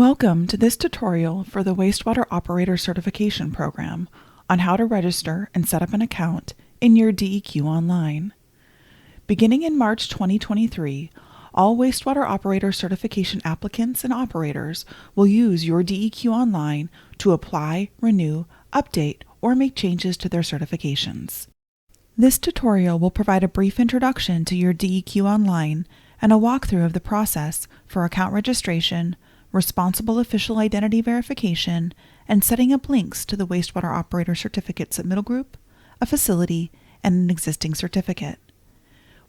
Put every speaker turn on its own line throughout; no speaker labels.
Welcome to this tutorial for the Wastewater Operator Certification Program on how to register and set up an account in Your DEQ Online. Beginning in March 2023, all Wastewater Operator Certification applicants and operators will use Your DEQ Online to apply, renew, update, or make changes to their certifications. This tutorial will provide a brief introduction to Your DEQ Online and a walkthrough of the process for account registration, responsible official identity verification, and setting up links to the Wastewater Operator Certificate Submittal Group, a facility, and an existing certificate.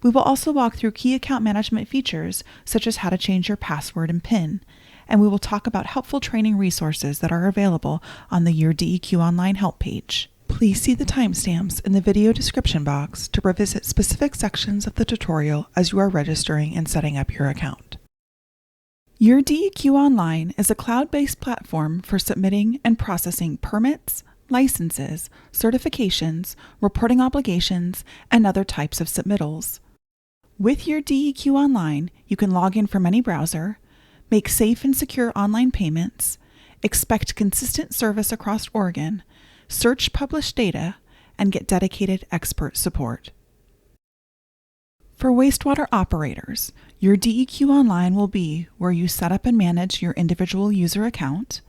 We will also walk through key account management features such as how to change your password and PIN, and we will talk about helpful training resources that are available on the Your DEQ Online help page. Please see the timestamps in the video description box to revisit specific sections of the tutorial as you are registering and setting up your account. Your DEQ Online is a cloud-based platform for submitting and processing permits, licenses, certifications, reporting obligations, and other types of submittals. With Your DEQ Online, you can log in from any browser, make safe and secure online payments, expect consistent service across Oregon, search published data, and get dedicated expert support. For wastewater operators, Your DEQ Online will be where you set up and manage your individual user account,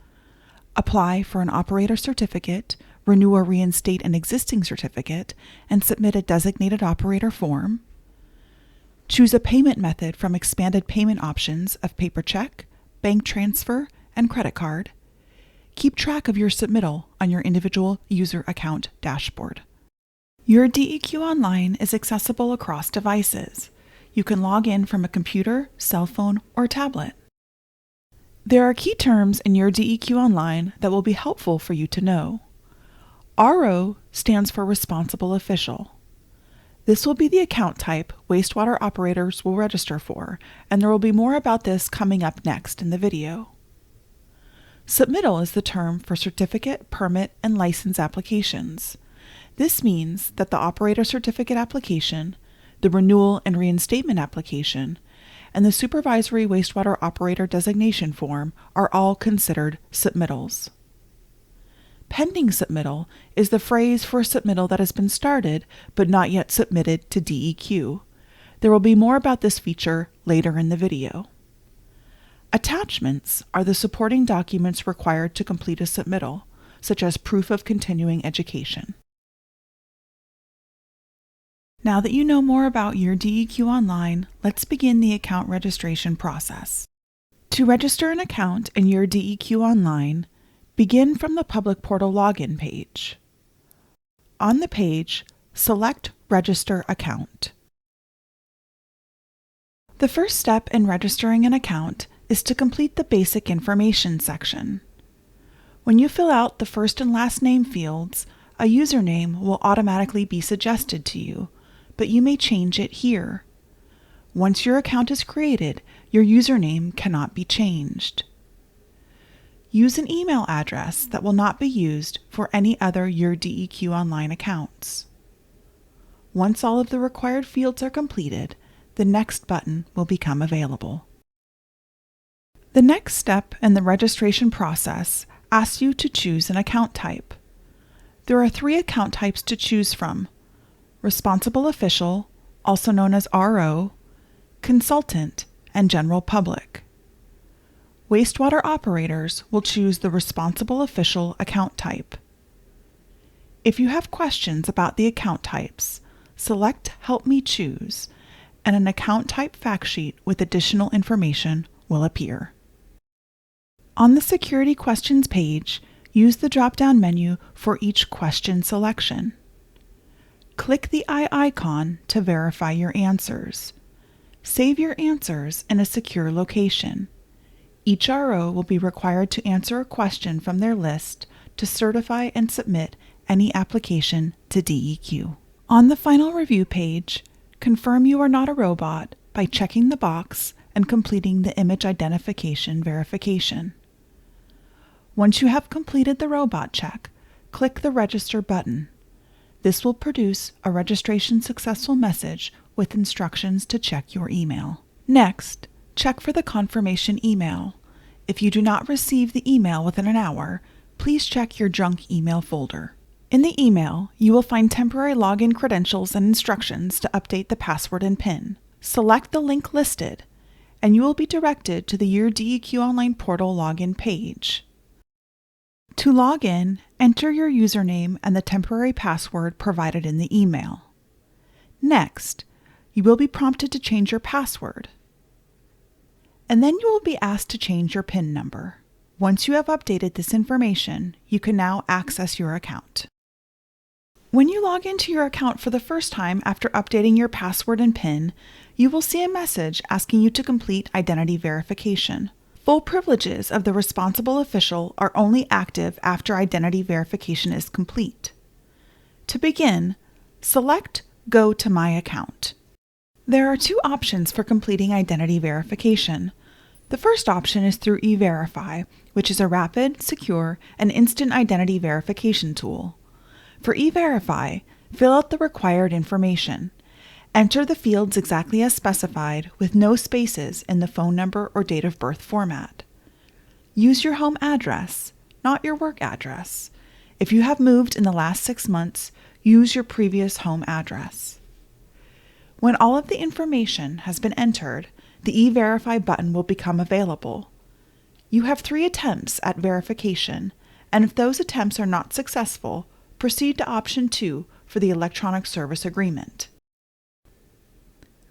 apply for an operator certificate, renew or reinstate an existing certificate, and submit a designated operator form, choose a payment method from expanded payment options of paper check, bank transfer, and credit card, keep track of your submittal on your individual user account dashboard. Your DEQ Online is accessible across devices. You can log in from a computer, cell phone, or tablet. There are key terms in Your DEQ Online that will be helpful for you to know. RO stands for Responsible Official. This will be the account type wastewater operators will register for, and there will be more about this coming up next in the video. Submittal is the term for certificate, permit, and license applications. This means that the operator certificate application, the renewal and reinstatement application, and the supervisory wastewater operator designation form are all considered submittals. Pending submittal is the phrase for a submittal that has been started but not yet submitted to DEQ. There will be more about this feature later in the video. Attachments are the supporting documents required to complete a submittal, such as proof of continuing education. Now that you know more about Your DEQ Online, let's begin the account registration process. To register an account in Your DEQ Online, begin from the Public Portal login page. On the page, select Register Account. The first step in registering an account is to complete the basic information section. When you fill out the first and last name fields, a username will automatically be suggested to you, but you may change it here. Once your account is created, your username cannot be changed. Use an email address that will not be used for any other Your DEQ Online accounts. Once all of the required fields are completed, the Next button will become available. The next step in the registration process asks you to choose an account type. There are 3 account types to choose from: Responsible Official, also known as RO, Consultant, and General Public. Wastewater operators will choose the Responsible Official account type. If you have questions about the account types, select Help Me Choose, and an account type fact sheet with additional information will appear. On the Security Questions page, use the drop-down menu for each question selection. Click the eye icon to verify your answers. Save your answers in a secure location. Each RO will be required to answer a question from their list to certify and submit any application to DEQ. On the final review page, confirm you are not a robot by checking the box and completing the image identification verification. Once you have completed the robot check, click the Register button. This will produce a registration successful message with instructions to check your email. Next, check for the confirmation email. If you do not receive the email within an hour, please check your junk email folder. In the email, you will find temporary login credentials and instructions to update the password and PIN. Select the link listed, and you will be directed to the Your DEQ Online portal login page. To log in, enter your username and the temporary password provided in the email. Next, you will be prompted to change your password, and then you will be asked to change your PIN number. Once you have updated this information, you can now access your account. When you log into your account for the first time after updating your password and PIN, you will see a message asking you to complete identity verification. Full privileges of the responsible official are only active after identity verification is complete. To begin, select Go to My Account. There are two options for completing identity verification. The first option is through E-Verify, which is a rapid, secure, and instant identity verification tool. For E-Verify, fill out the required information. Enter the fields exactly as specified with no spaces in the phone number or date of birth format. Use your home address, not your work address. If you have moved in the last 6 months, use your previous home address. When all of the information has been entered, the E-Verify button will become available. You have 3 attempts at verification, and if those attempts are not successful, proceed to option 2 for the electronic service agreement.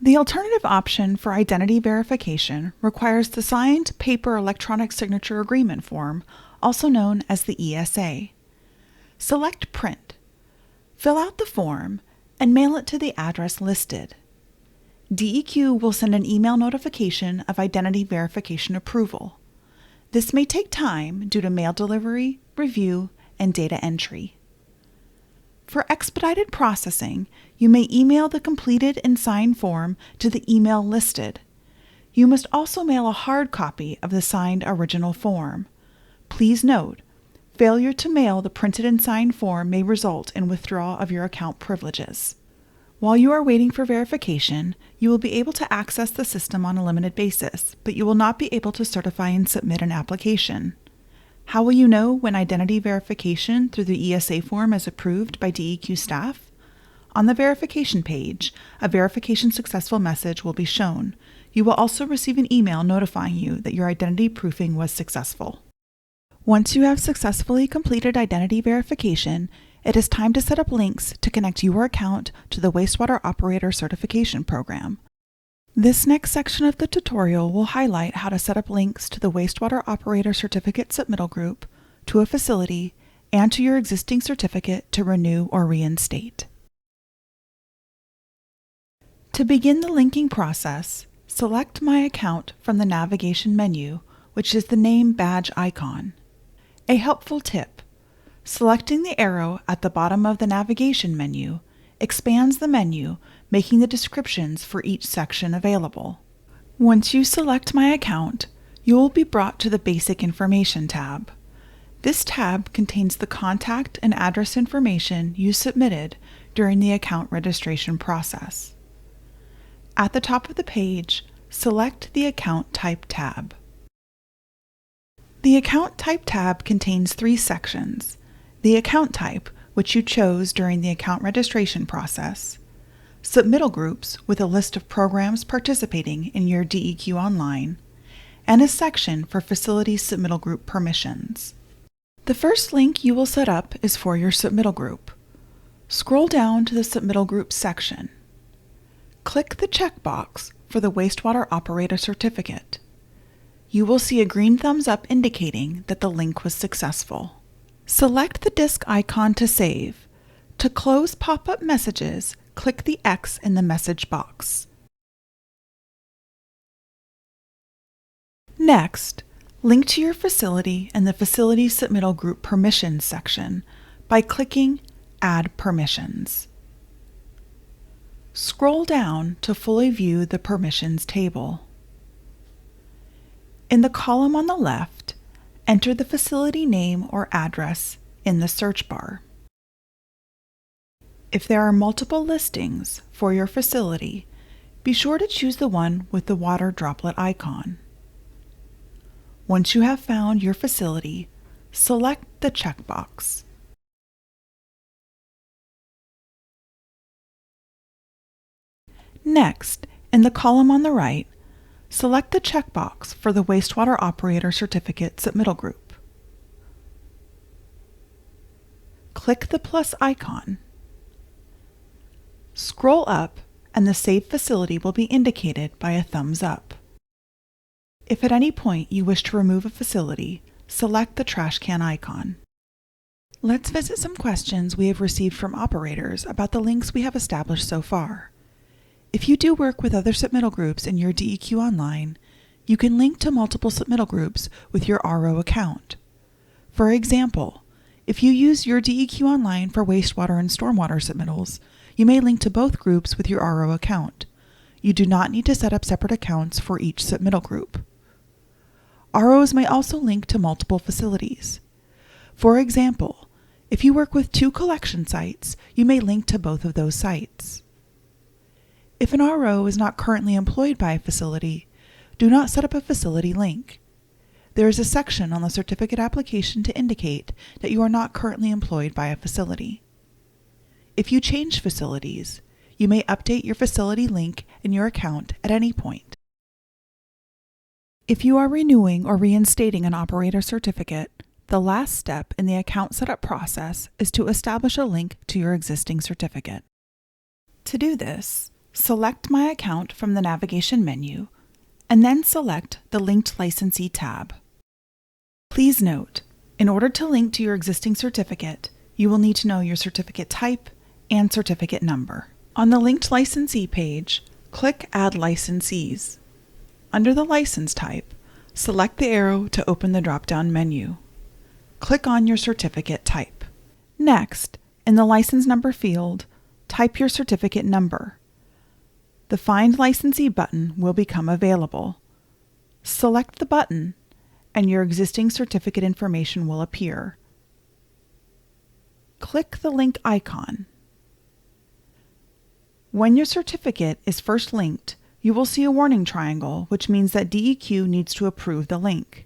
The alternative option for identity verification requires the signed paper electronic signature agreement form, also known as the ESA. Select Print. Fill out the form and mail it to the address listed. DEQ will send an email notification of identity verification approval. This may take time due to mail delivery, review, and data entry. For expedited processing, you may email the completed and signed form to the email listed. You must also mail a hard copy of the signed original form. Please note, failure to mail the printed and signed form may result in withdrawal of your account privileges. While you are waiting for verification, you will be able to access the system on a limited basis, but you will not be able to certify and submit an application. How will you know when identity verification through the ESA form is approved by DEQ staff? On the verification page, a verification successful message will be shown. You will also receive an email notifying you that your identity proofing was successful. Once you have successfully completed identity verification, it is time to set up links to connect your account to the Wastewater Operator Certification Program. This next section of the tutorial will highlight how to set up links to the Wastewater Operator Certificate Submittal Group, to a facility, and to your existing certificate to renew or reinstate. To begin the linking process, select My Account from the navigation menu, which is the name badge icon. A helpful tip: selecting the arrow at the bottom of the navigation menu expands the menu, making the descriptions for each section available. Once you select My Account, you will be brought to the Basic Information tab. This tab contains the contact and address information you submitted during the account registration process. At the top of the page, select the Account Type tab. The Account Type tab contains 3 sections: the account type, which you chose during the account registration process, submittal groups with a list of programs participating in Your DEQ Online, and a section for facility submittal group permissions. The first link you will set up is for your submittal group. Scroll down to the submittal group section. Click the checkbox for the Wastewater Operator Certificate. You will see a green thumbs up indicating that the link was successful. Select the disk icon to save. To close pop-up messages, click the X in the message box. Next, link to your facility in the Facility Submittal Group Permissions section by clicking Add Permissions. Scroll down to fully view the permissions table. In the column on the left, enter the facility name or address in the search bar. If there are multiple listings for your facility, be sure to choose the one with the water droplet icon. Once you have found your facility, select the checkbox. Next, in the column on the right, select the checkbox for the Wastewater Operator Certificate Submittal Group. Click the plus icon. Scroll up and the saved facility will be indicated by a thumbs up. If at any point you wish to remove a facility, select the trash can icon. Let's visit some questions we have received from operators about the links we have established so far. If you do work with other submittal groups in Your DEQ Online, you can link to multiple submittal groups with your RO account. For example, if you use Your DEQ Online for wastewater and stormwater submittals, you may link to both groups with your RO account. You do not need to set up separate accounts for each submittal group. ROs may also link to multiple facilities. For example, if you work with 2 collection sites, you may link to both of those sites. If an RO is not currently employed by a facility, do not set up a facility link. There is a section on the certificate application to indicate that you are not currently employed by a facility. If you change facilities, you may update your facility link in your account at any point. If you are renewing or reinstating an operator certificate, the last step in the account setup process is to establish a link to your existing certificate. To do this, select My Account from the navigation menu, and then select the Linked Licensee tab. Please note, in order to link to your existing certificate, you will need to know your certificate type and certificate number. On the Linked Licensee page, click Add Licensees. Under the license type, select the arrow to open the drop-down menu. Click on your certificate type. Next, in the license number field, type your certificate number. The Find Licensee button will become available. Select the button, and your existing certificate information will appear. Click the link icon. When your certificate is first linked, you will see a warning triangle, which means that DEQ needs to approve the link.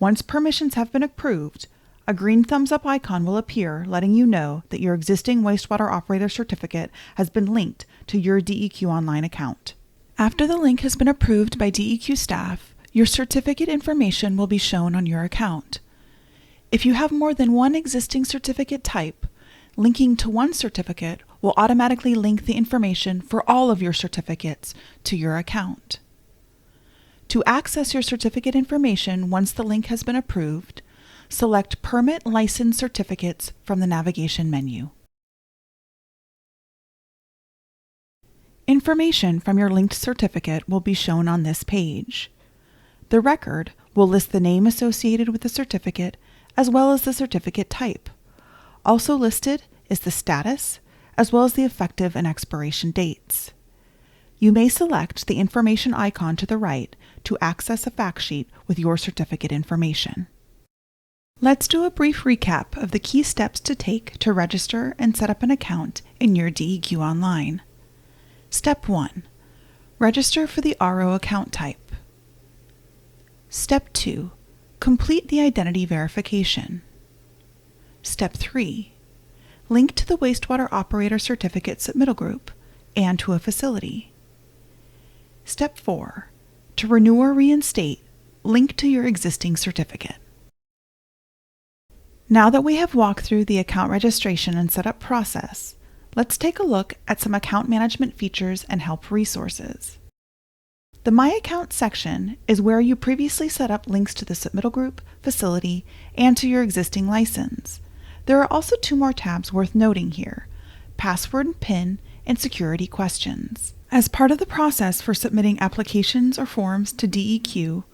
Once permissions have been approved, a green thumbs up icon will appear, letting you know that your existing wastewater operator certificate has been linked to your DEQ Online account. After the link has been approved by DEQ staff, your certificate information will be shown on your account. If you have more than one existing certificate type, linking to one certificate will automatically link the information for all of your certificates to your account. To access your certificate information once the link has been approved, select Permit License Certificates from the navigation menu. Information from your linked certificate will be shown on this page. The record will list the name associated with the certificate as well as the certificate type. Also listed is the status as well as the effective and expiration dates. You may select the information icon to the right to access a fact sheet with your certificate information. Let's do a brief recap of the key steps to take to register and set up an account in Your DEQ Online. Step 1. Register for the RO account type. Step 2. Complete the identity verification. Step 3. Link to the Wastewater Operator Certificate Submittal Group and to a facility. Step 4. To renew or reinstate, link to your existing certificate. Now that we have walked through the account registration and setup process, let's take a look at some account management features and help resources. The My Account section is where you previously set up links to the submittal group, facility, and to your existing license. There are also 2 more tabs worth noting here: Password and PIN, and Security Questions. As part of the process for submitting applications or forms to DEQ,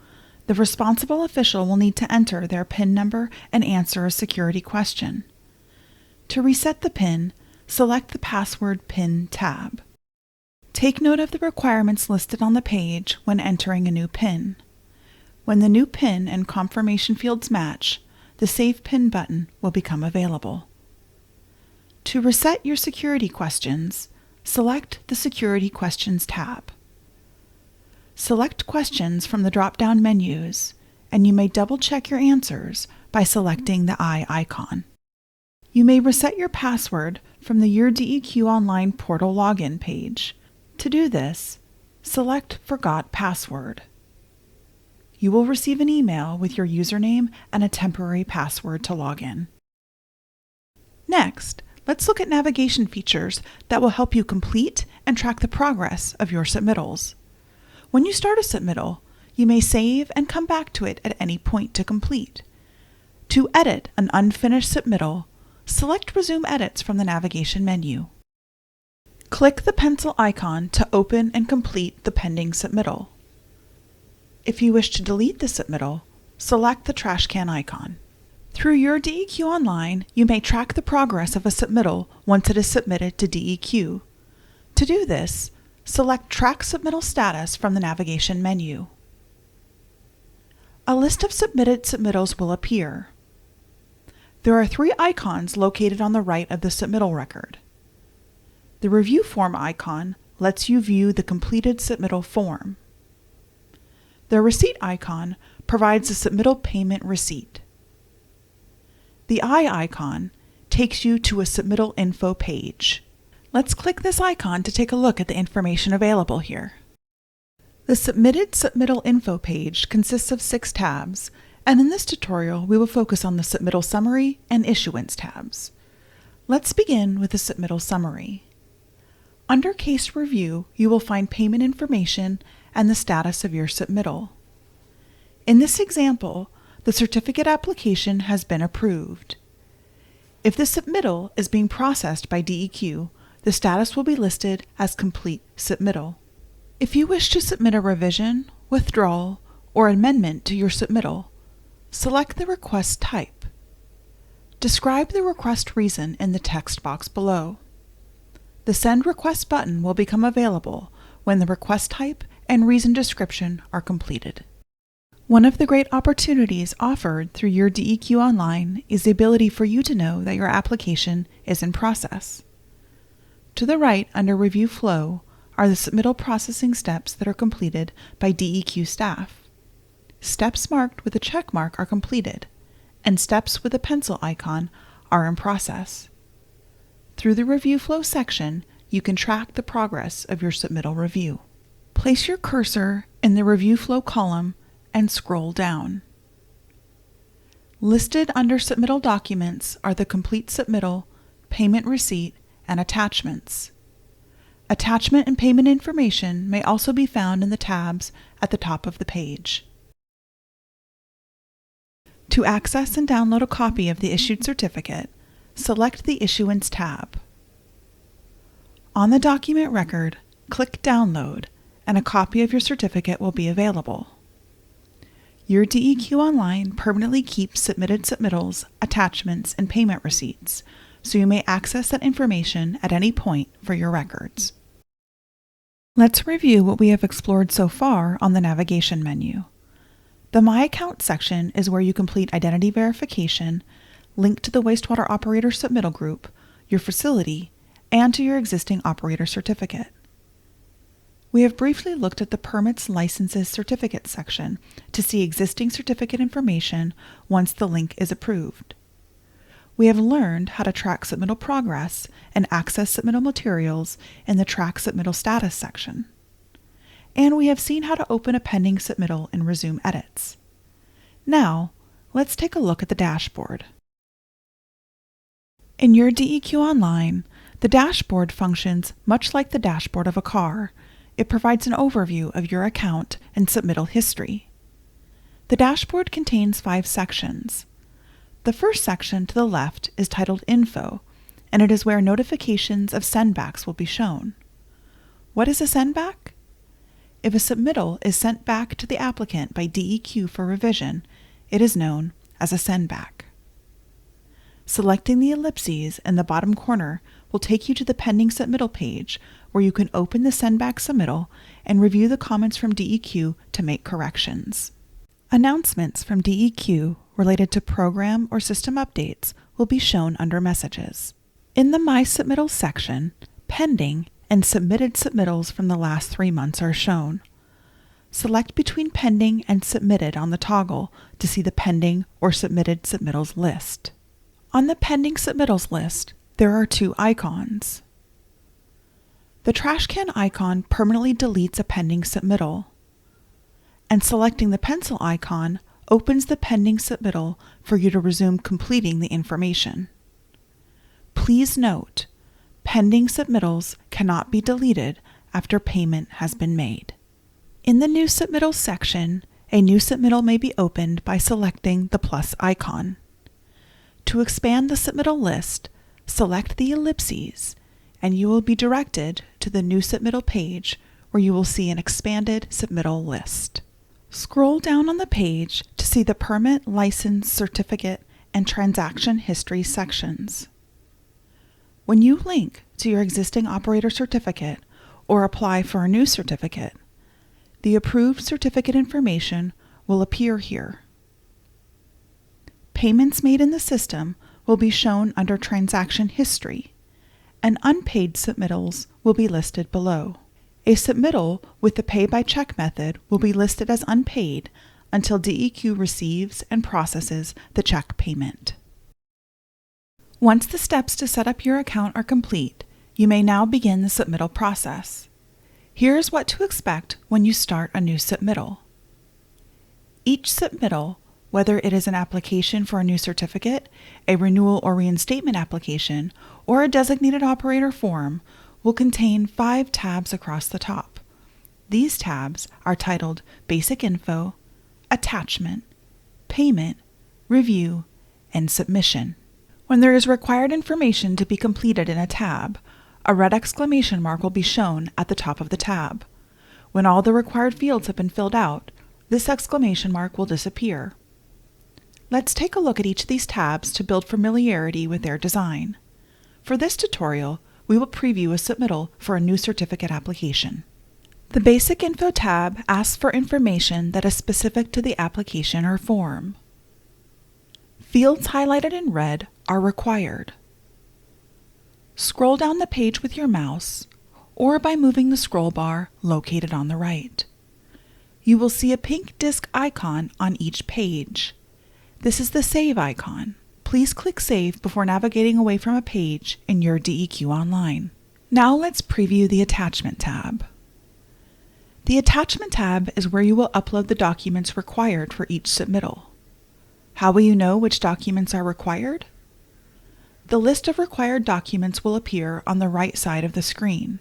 the responsible official will need to enter their PIN number and answer a security question. To reset the PIN, select the Password PIN tab. Take note of the requirements listed on the page when entering a new PIN. When the new PIN and confirmation fields match, the Save PIN button will become available. To reset your security questions, select the Security Questions tab. Select questions from the drop-down menus and you may double-check your answers by selecting the I icon. You may reset your password from the Your DEQ Online portal login page. To do this, select Forgot Password. You will receive an email with your username and a temporary password to log in. Next, let's look at navigation features that will help you complete and track the progress of your submittals. When you start a submittal, you may save and come back to it at any point to complete. To edit an unfinished submittal, select Resume Edits from the navigation menu. Click the pencil icon to open and complete the pending submittal. If you wish to delete the submittal, select the trash can icon. Through Your DEQ Online, you may track the progress of a submittal once it is submitted to DEQ. To do this, select Track Submittal Status from the navigation menu. A list of submitted submittals will appear. There are 3 icons located on the right of the submittal record. The Review Form icon lets you view the completed submittal form. The Receipt icon provides a submittal payment receipt. The I icon takes you to a submittal info page. Let's click this icon to take a look at the information available here. The Submitted Submittal Info page consists of 6 tabs, and in this tutorial we will focus on the Submittal Summary and Issuance tabs. Let's begin with the Submittal Summary. Under Case Review, you will find payment information and the status of your submittal. In this example, the certificate application has been approved. If the submittal is being processed by DEQ, the status will be listed as Complete Submittal. If you wish to submit a revision, withdrawal, or amendment to your submittal, select the request type. Describe the request reason in the text box below. The Send Request button will become available when the request type and reason description are completed. One of the great opportunities offered through Your DEQ Online is the ability for you to know that your application is in process. To the right, under Review Flow, are the submittal processing steps that are completed by DEQ staff. Steps marked with a check mark are completed, and steps with a pencil icon are in process. Through the Review Flow section, you can track the progress of your submittal review. Place your cursor in the Review Flow column and scroll down. Listed under Submittal Documents are the Complete Submittal, Payment Receipt, and Attachments. Attachment and payment information may also be found in the tabs at the top of the page. To access and download a copy of the issued certificate, select the Issuance tab. On the document record, click Download, and a copy of your certificate will be available. Your DEQ Online permanently keeps submitted submittals, attachments, and payment receipts, so you may access that information at any point for your records. Let's review what we have explored so far on the navigation menu. The My Account section is where you complete identity verification, link to the Wastewater Operator Submittal Group, your facility, and to your existing operator certificate. We have briefly looked at the Permits, Licenses, Certificates section to see existing certificate information once the link is approved. We have learned how to track submittal progress and access submittal materials in the Track Submittal Status section. And we have seen how to open a pending submittal and resume edits. Now, let's take a look at the dashboard. In Your DEQ Online, the dashboard functions much like the dashboard of a car. It provides an overview of your account and submittal history. The dashboard contains 5 sections. The first section to the left is titled Info, and it is where notifications of sendbacks will be shown. What is a sendback? If a submittal is sent back to the applicant by DEQ for revision, it is known as a sendback. Selecting the ellipses in the bottom corner will take you to the Pending Submittal page, where you can open the sendback submittal and review the comments from DEQ to make corrections. Announcements from DEQ related to program or system updates will be shown under Messages. In the My Submittals section, pending and submitted submittals from the last 3 months are shown. select between Pending and Submitted on the toggle to see the pending or submitted submittals list. On the pending submittals list, there are two icons. The trash can icon permanently deletes a pending submittal, and selecting the pencil icon opens the pending submittal for you to resume completing the information. Please note, pending submittals cannot be deleted after payment has been made. In the New Submittals section, a new submittal may be opened by selecting the plus icon. To expand the submittal list, select the ellipses, and you will be directed to the New Submittal page where you will see an expanded submittal list. Scroll down on the page to see the Permit, License, Certificate, and Transaction History sections. When you link to your existing operator certificate or apply for a new certificate, the approved certificate information will appear here. Payments made in the system will be shown under Transaction History, and unpaid submittals will be listed below. A submittal with the pay by check method will be listed as unpaid until DEQ receives and processes the check payment. Once the steps to set up your account are complete, you may now begin the submittal process. Here's what to expect when you start a new submittal. Each submittal, whether it is an application for a new certificate, a renewal or reinstatement application, or a designated operator form, will contain 5 tabs across the top. These tabs are titled Basic Info, Attachment, Payment, Review, and Submission. When there is required information to be completed in a tab, a red exclamation mark will be shown at the top of the tab. When all the required fields have been filled out, this exclamation mark will disappear. Let's take a look at each of these tabs to build familiarity with their design. For this tutorial, we will preview a submittal for a new certificate application. The Basic Info tab asks for information that is specific to the application or form. Fields highlighted in red are required. Scroll down the page with your mouse or by moving the scroll bar located on the right. You will see a pink disk icon on each page. This is the Save icon. Please click Save before navigating away from a page in Your DEQ Online. Now let's preview the Attachment tab. The Attachment tab is where you will upload the documents required for each submittal. How will you know which documents are required? The list of required documents will appear on the right side of the screen.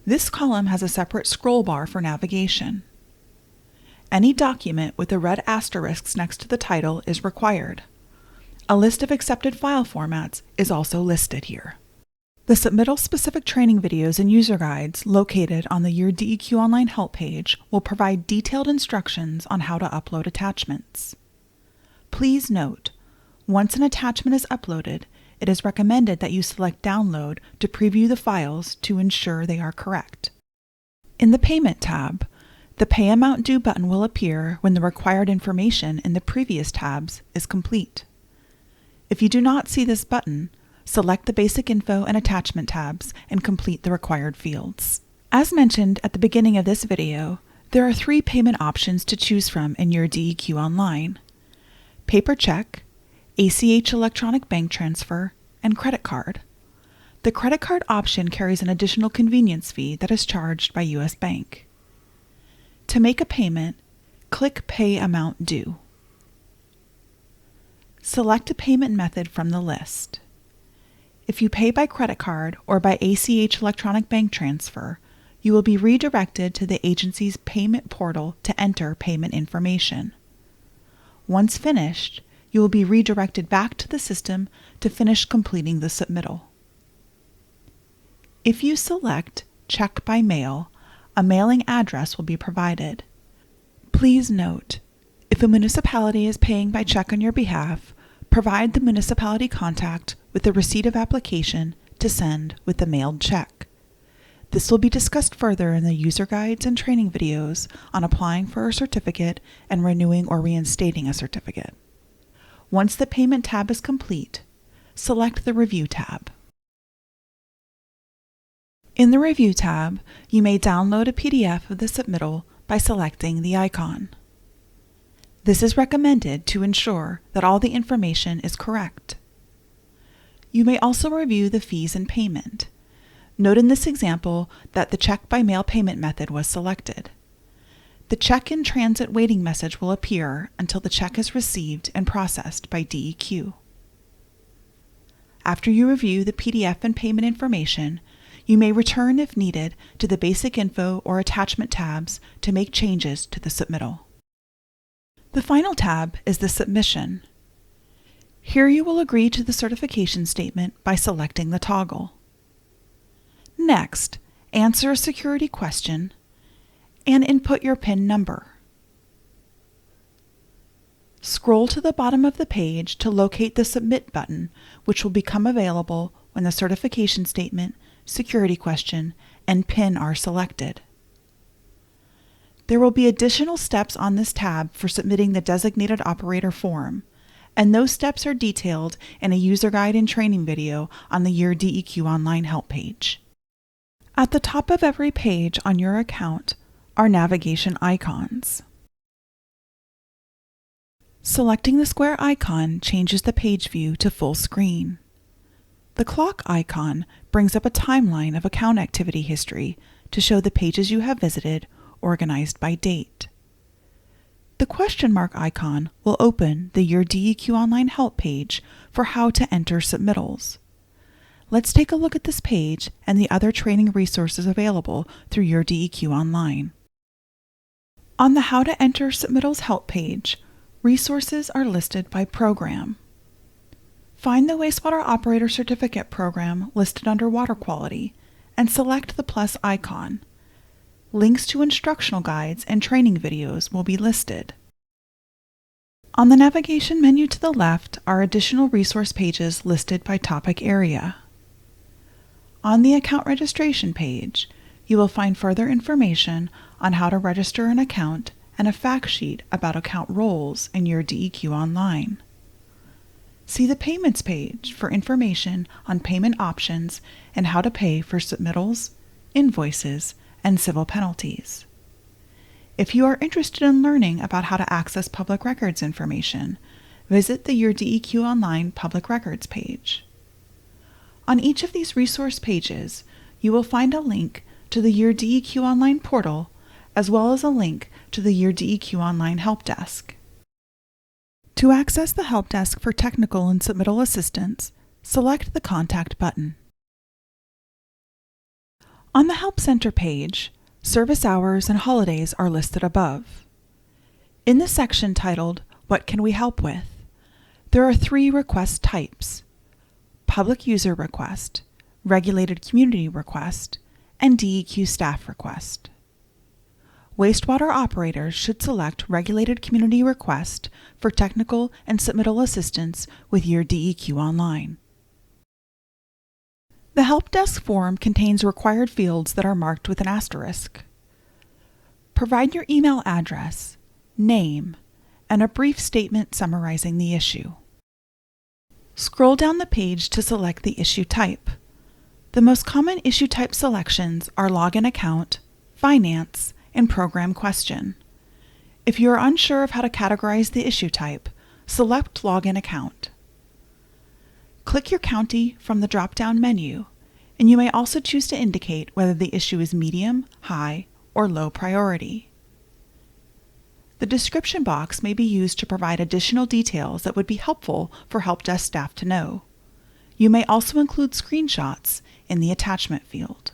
This column has a separate scroll bar for navigation. Any document with the red asterisks next to the title is required. A list of accepted file formats is also listed here. The submittal-specific training videos and user guides located on the Your DEQ Online help page will provide detailed instructions on how to upload attachments. Please note, once an attachment is uploaded, it is recommended that you select Download to preview the files to ensure they are correct. In the Payment tab, the Pay Amount Due button will appear when the required information in the previous tabs is complete. If you do not see this button, select the Basic Info and Attachment tabs and complete the required fields. As mentioned at the beginning of this video, there are 3 payment options to choose from in Your DEQ Online: paper check, ACH electronic bank transfer, and credit card. The credit card option carries an additional convenience fee that is charged by U.S. Bank. To make a payment, click Pay Amount Due. Select a payment method from the list. If you pay by credit card or by ACH electronic bank transfer, you will be redirected to the agency's payment portal to enter payment information. Once finished, you will be redirected back to the system to finish completing the submittal. If you select Check by Mail, a mailing address will be provided. Please note, if a municipality is paying by check on your behalf, provide the municipality contact with the receipt of application to send with the mailed check. This will be discussed further in the user guides and training videos on applying for a certificate and renewing or reinstating a certificate. Once the Payment tab is complete, select the Review tab. In the Review tab, you may download a PDF of the submittal by selecting the icon. This is recommended to ensure that all the information is correct. You may also review the fees and payment. Note in this example that the check by mail payment method was selected. The check in transit waiting message will appear until the check is received and processed by DEQ. After you review the PDF and payment information, you may return if needed to the Basic Info or Attachment tabs to make changes to the submittal. The final tab is the Submission. Here you will agree to the certification statement by selecting the toggle. Next, answer a security question and input your PIN number. Scroll to the bottom of the page to locate the Submit button, which will become available when the certification statement, security question, and PIN are selected. There will be additional steps on this tab for submitting the designated operator form, and those steps are detailed in a user guide and training video on the Your DEQ Online help page. At the top of every page on your account are navigation icons. Selecting the square icon changes the page view to full screen. The clock icon brings up a timeline of account activity history to show the pages you have visited, organized by date. The question mark icon will open the Your DEQ Online help page for how to enter submittals. Let's take a look at this page and the other training resources available through Your DEQ Online. On the How to Enter Submittals help page, resources are listed by program. Find the Wastewater Operator Certificate program listed under Water Quality and select the plus icon. Links to instructional guides and training videos will be listed. On the navigation menu to the left are additional resource pages listed by topic area. On the account registration page, you will find further information on how to register an account and a fact sheet about account roles in Your DEQ Online. See the Payments page for information on payment options and how to pay for submittals, invoices, and civil penalties. If you are interested in learning about how to access public records information, visit the Your DEQ Online Public Records page. On each of these resource pages, you will find a link to the Your DEQ Online portal, as well as a link to the Your DEQ Online Help Desk. To access the Help Desk for technical and submittal assistance, select the Contact button. On the Help Center page, service hours and holidays are listed above. In the section titled, What Can We Help With?, there are 3 request types: Public User Request, Regulated Community Request, and DEQ Staff Request. Wastewater operators should select Regulated Community Request for technical and submittal assistance with Your DEQ Online. The Help Desk form contains required fields that are marked with an asterisk. Provide your email address, name, and a brief statement summarizing the issue. Scroll down the page to select the issue type. The most common issue type selections are Login Account, Finance, and Program Question. If you are unsure of how to categorize the issue type, select Login Account. Click your county from the drop-down menu, and you may also choose to indicate whether the issue is medium, high, or low priority. The description box may be used to provide additional details that would be helpful for help desk staff to know. You may also include screenshots in the attachment field.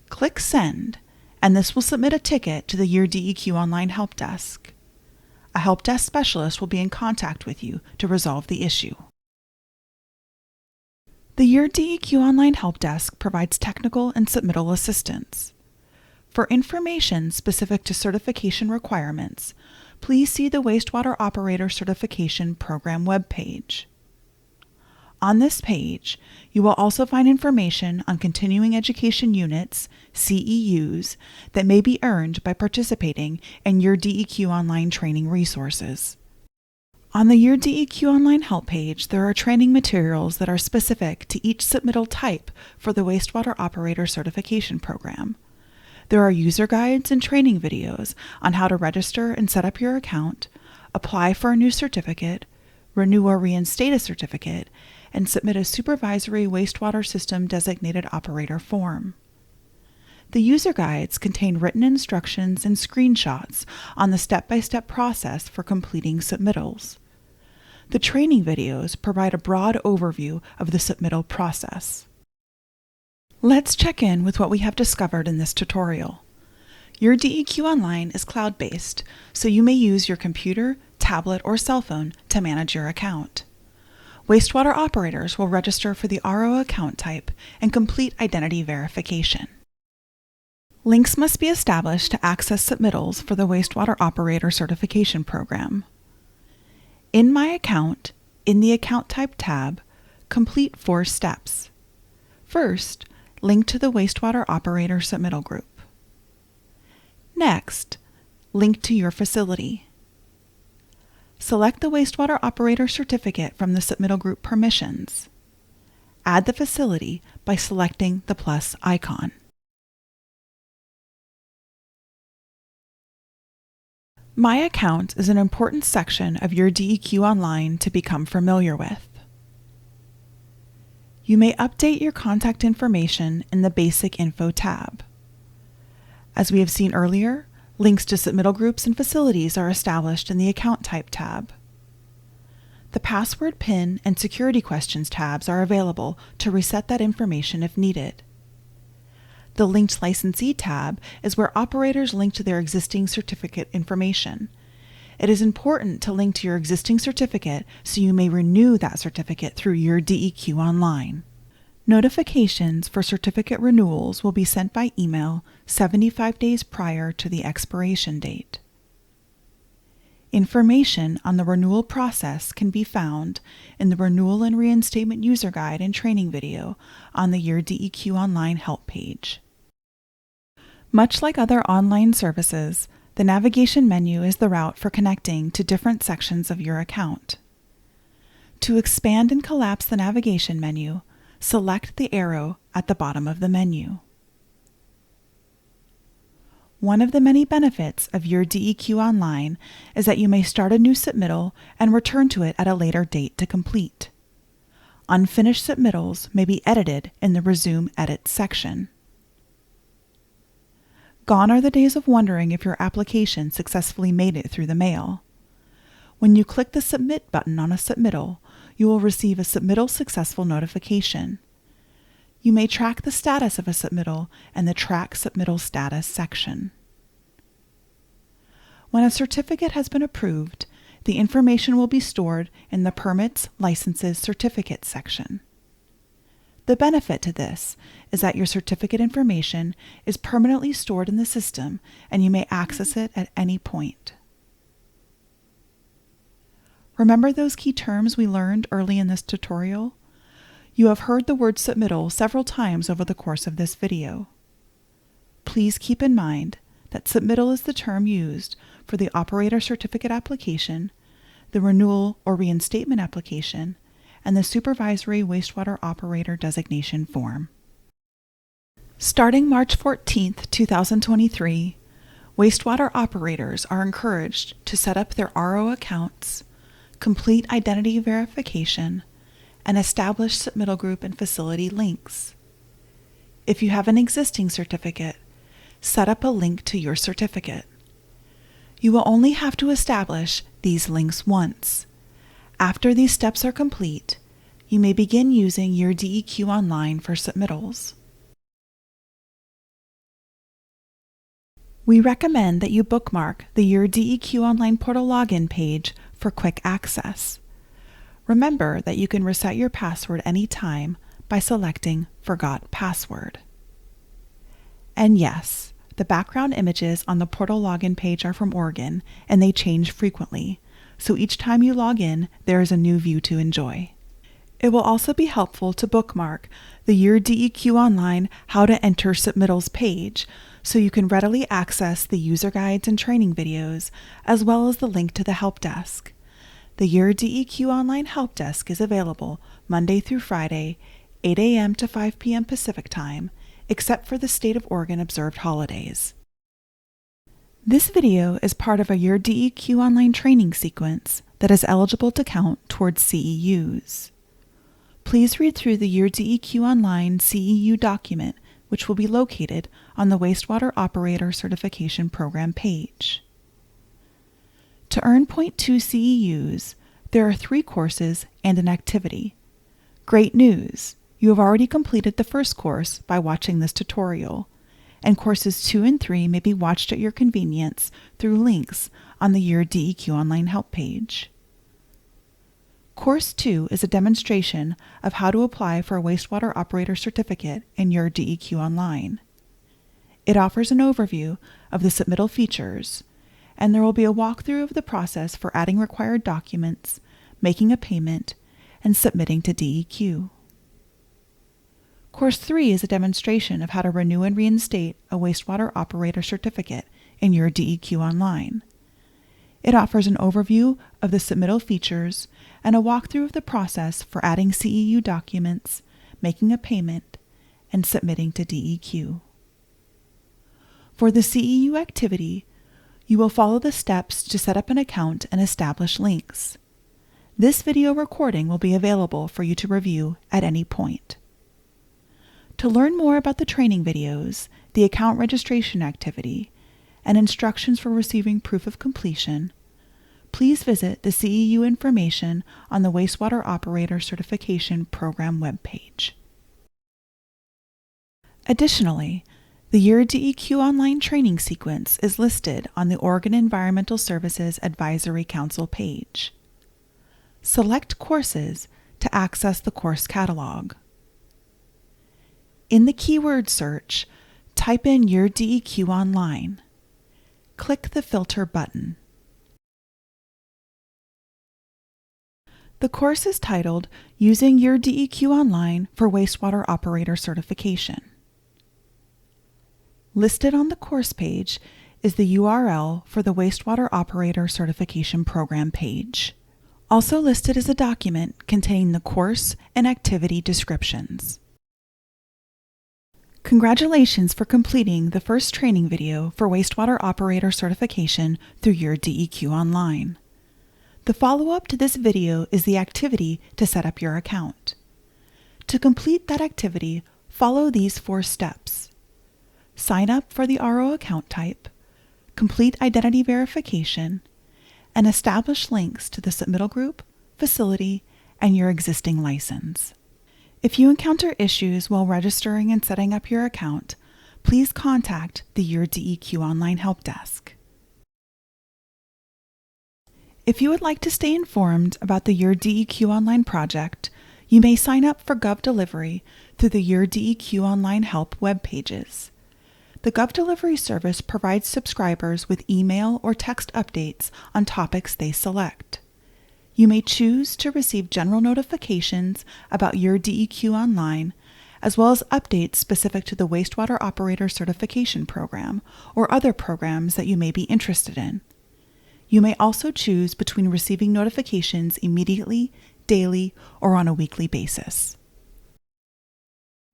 Click Send, and this will submit a ticket to the Your DEQ Online Help Desk. A help desk specialist will be in contact with you to resolve the issue. The Your DEQ Online Help Desk provides technical and submittal assistance. For information specific to certification requirements, please see the Wastewater Operator Certification Program webpage. On this page, you will also find information on continuing education units, CEUs, that may be earned by participating in Your DEQ Online training resources. On the Your DEQ Online help page, there are training materials that are specific to each submittal type for the Wastewater Operator Certification Program. There are user guides and training videos on how to register and set up your account, apply for a new certificate, renew or reinstate a certificate, and submit a supervisory wastewater system designated operator form. The user guides contain written instructions and screenshots on the step-by-step process for completing submittals. The training videos provide a broad overview of the submittal process. Let's check in with what we have discovered in this tutorial. Your DEQ Online is cloud-based, so you may use your computer, tablet, or cell phone to manage your account. Wastewater operators will register for the RO account type and complete identity verification. Links must be established to access submittals for the Wastewater Operator Certification Program. In My Account, in the Account Type tab, complete 4 steps. First, link to the Wastewater Operator Submittal Group. Next, link to your facility. Select the Wastewater Operator Certificate from the Submittal Group permissions. Add the facility by selecting the plus icon. My Account is an important section of your DEQ Online to become familiar with. You may update your contact information in the Basic Info tab. As we have seen earlier, links to submittal groups and facilities are established in the Account Type tab. The Password, PIN, and Security Questions tabs are available to reset that information if needed. The Linked Licensee tab is where operators link to their existing certificate information. It is important to link to your existing certificate so you may renew that certificate through your DEQ Online. Notifications for certificate renewals will be sent by email 75 days prior to the expiration date. Information on the renewal process can be found in the Renewal and Reinstatement User Guide and Training video on the Your DEQ Online help page. Much like other online services, the navigation menu is the route for connecting to different sections of your account. To expand and collapse the navigation menu, select the arrow at the bottom of the menu. One of the many benefits of your DEQ Online is that you may start a new submittal and return to it at a later date to complete. Unfinished submittals may be edited in the Resume Edit section. Gone are the days of wondering if your application successfully made it through the mail. When you click the Submit button on a submittal, you will receive a Submittal Successful notification. You may track the status of a submittal in the Track Submittal Status section. When a certificate has been approved, the information will be stored in the Permits, Licenses, Certificates section. The benefit to this is that your certificate information is permanently stored in the system and you may access it at any point. Remember those key terms we learned early in this tutorial? You have heard the word submittal several times over the course of this video. Please keep in mind that submittal is the term used for the operator certificate application, the renewal or reinstatement application, and the Supervisory Wastewater Operator Designation Form. Starting March 14, 2023, wastewater operators are encouraged to set up their RO accounts, complete identity verification, and establish submittal group and facility links. If you have an existing certificate, set up a link to your certificate. You will only have to establish these links once. After these steps are complete, you may begin using your DEQ Online for submittals. We recommend that you bookmark the Your DEQ Online portal login page for quick access. Remember that you can reset your password anytime by selecting Forgot Password. And yes, the background images on the portal login page are from Oregon and they change frequently, so each time you log in, there is a new view to enjoy. It will also be helpful to bookmark the Your DEQ Online How to Enter Submittals page so you can readily access the user guides and training videos, as well as the link to the help desk. The Your DEQ Online help desk is available Monday through Friday, 8 a.m. to 5 p.m. Pacific Time, except for the state of Oregon observed holidays. This video is part of a Your DEQ Online training sequence that is eligible to count towards CEUs. Please read through the Your DEQ Online CEU document, which will be located on the Wastewater Operator Certification Program page. To earn .2 CEUs, there are 3 courses and an activity. Great news! You have already completed the first course by watching this tutorial, and courses 2 and 3 may be watched at your convenience through links on the Your DEQ Online help page. Course 2 is a demonstration of how to apply for a wastewater operator certificate in Your DEQ Online. It offers an overview of the submittal features, and there will be a walkthrough of the process for adding required documents, making a payment, and submitting to DEQ. Course 3 is a demonstration of how to renew and reinstate a wastewater operator certificate in Your DEQ Online. It offers an overview of the submittal features and a walkthrough of the process for adding CEU documents, making a payment, and submitting to DEQ. For the CEU activity, you will follow the steps to set up an account and establish links. This video recording will be available for you to review at any point. To learn more about the training videos, the account registration activity, and instructions for receiving proof of completion, please visit the CEU information on the Wastewater Operator Certification Program webpage. Additionally, the Your DEQ Online training sequence is listed on the Oregon Environmental Services Advisory Council page. Select Courses to access the course catalog. In the keyword search, type in Your DEQ Online. Click the Filter button. The course is titled Using Your DEQ Online for Wastewater Operator Certification. Listed on the course page is the URL for the Wastewater Operator Certification Program page. Also listed is a document containing the course and activity descriptions. Congratulations for completing the first training video for wastewater operator certification through Your DEQ Online. The follow-up to this video is the activity to set up your account. To complete that activity, follow these 4 steps. Sign up for the RO account type, complete identity verification, and establish links to the submittal group, facility, and your existing license. If you encounter issues while registering and setting up your account, please contact the Your DEQ Online Help Desk. If you would like to stay informed about the Your DEQ Online project, you may sign up for GovDelivery through the Your DEQ Online Help web pages. The GovDelivery service provides subscribers with email or text updates on topics they select. You may choose to receive general notifications about Your DEQ Online, as well as updates specific to the Wastewater Operator Certification Program or other programs that you may be interested in. You may also choose between receiving notifications immediately, daily, or on a weekly basis.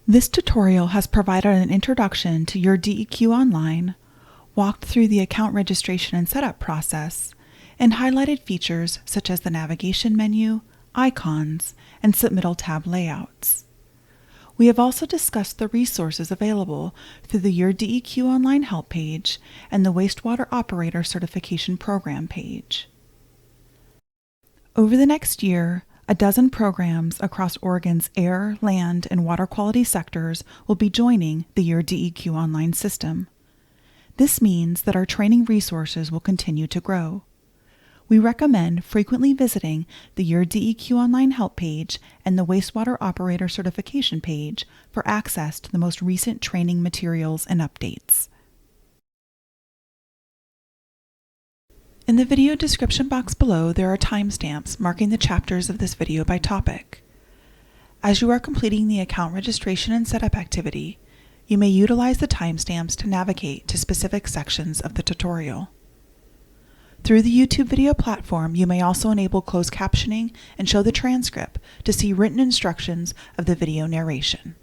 This tutorial has provided an introduction to Your DEQ Online, walked through the account registration and setup process, and highlighted features such as the navigation menu, icons, and submittal tab layouts. We have also discussed the resources available through the Your DEQ Online help page and the Wastewater Operator Certification Program page. Over the next year, a dozen programs across Oregon's air, land, and water quality sectors will be joining the Your DEQ Online system. This means that our training resources will continue to grow. We recommend frequently visiting the Your DEQ Online help page and the Wastewater Operator Certification page for access to the most recent training materials and updates. In the video description box below, there are timestamps marking the chapters of this video by topic. As you are completing the account registration and setup activity, you may utilize the timestamps to navigate to specific sections of the tutorial. Through the YouTube video platform, you may also enable closed captioning and show the transcript to see written instructions of the video narration.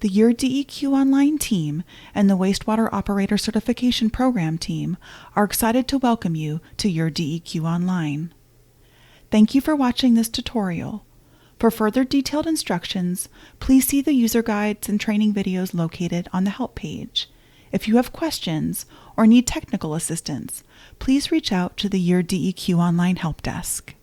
The Your DEQ Online team and the Wastewater Operator Certification Program team are excited to welcome you to Your DEQ Online. Thank you for watching this tutorial. For further detailed instructions, please see the user guides and training videos located on the Help page. If you have questions or need technical assistance, please reach out to the Your DEQ Online Help Desk.